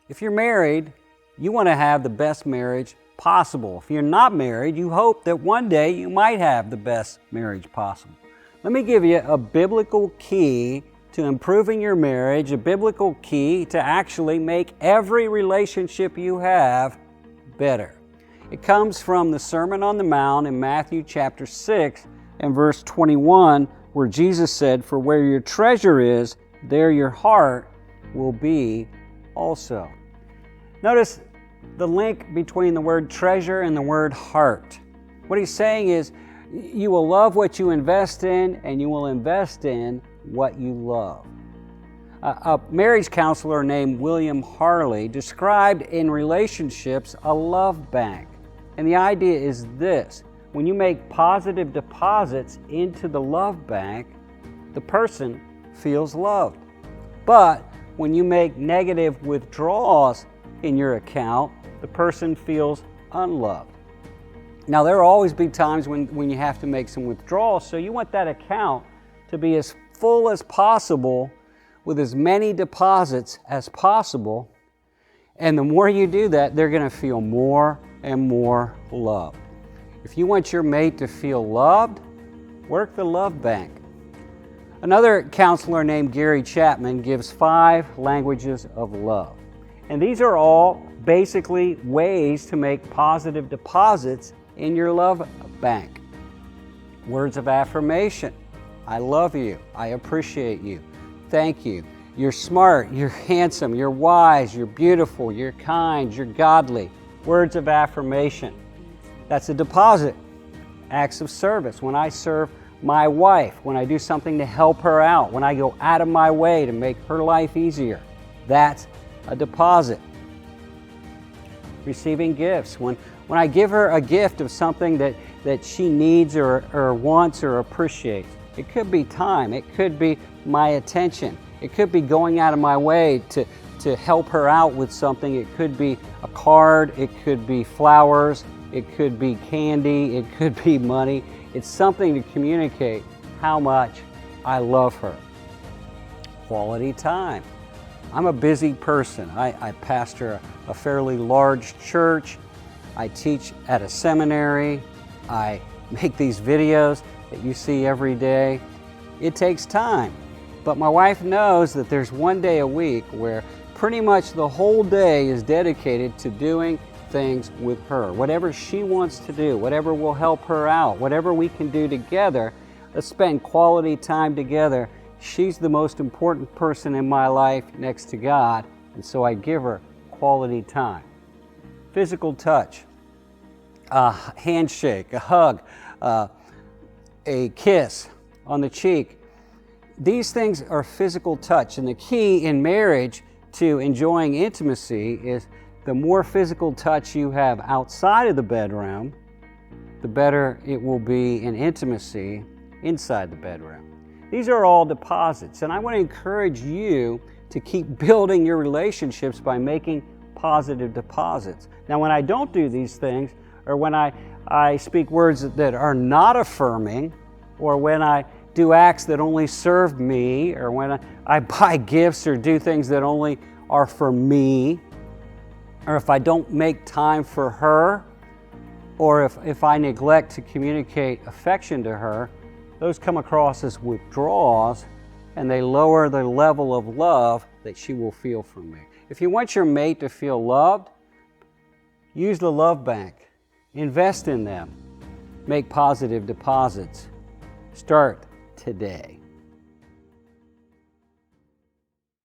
If you're married, you want to have the best marriage possible. If you're not married, you hope that one day you might have the best marriage possible. Let me give you a biblical key to improving your marriage, a biblical key to actually make every relationship you have better. It comes from the Sermon on the Mount in Matthew chapter 6 and verse 21, where Jesus said, "For where your treasure is, there your heart will be also." Notice the link between the word treasure and the word heart. What he's saying is, you will love what you invest in, and you will invest in what you love. A marriage counselor named William Harley described in relationships a love bank. And the idea is this: when you make positive deposits into the love bank, the person feels loved. But when you make negative withdrawals in your account, the person feels unloved. Now, there will always be times when you have to make some withdrawals, so you want that account to be as full as possible with as many deposits as possible. And the more you do that, they're going to feel more and more loved. If you want your mate to feel loved, work the love bank. Another counselor named Gary Chapman gives 5 languages of love. And these are all basically ways to make positive deposits in your love bank. Words of affirmation: I love you, I appreciate you, thank you, you're smart, you're handsome, you're wise, you're beautiful, you're kind, you're godly. Words of affirmation. That's a deposit. Acts of service: when I serve my wife, when I do something to help her out, when I go out of my way to make her life easier, that's a deposit. Receiving gifts: when I give her a gift of something that she needs or wants or appreciates. It could be time, it could be my attention, it could be going out of my way to help her out with something. It could be a card, it could be flowers, it could be candy, it could be money. It's something to communicate how much I love her. Quality time. I'm a busy person. I pastor a fairly large church. I teach at a seminary. I make these videos that you see every day. It takes time. But my wife knows that there's one day a week where pretty much the whole day is dedicated to doing things with her. Whatever she wants to do, whatever will help her out, whatever we can do together, let's spend quality time together. She's the most important person in my life next to God, and so I give her quality time. Physical touch, a handshake, a hug, a kiss on the cheek. These things are physical touch, and the key in marriage to enjoying intimacy is the more physical touch you have outside of the bedroom, the better it will be in intimacy inside the bedroom. These are all deposits, and I want to encourage you to keep building your relationships by making positive deposits. Now, when I don't do these things, or when I speak words that are not affirming, or when I do acts that only serve me, or when I buy gifts or do things that only are for me, or if I don't make time for her, or if I neglect to communicate affection to her, those come across as withdrawals, and they lower the level of love that she will feel from me. If you want your mate to feel loved, use the love bank. Invest in them. Make positive deposits. Start today.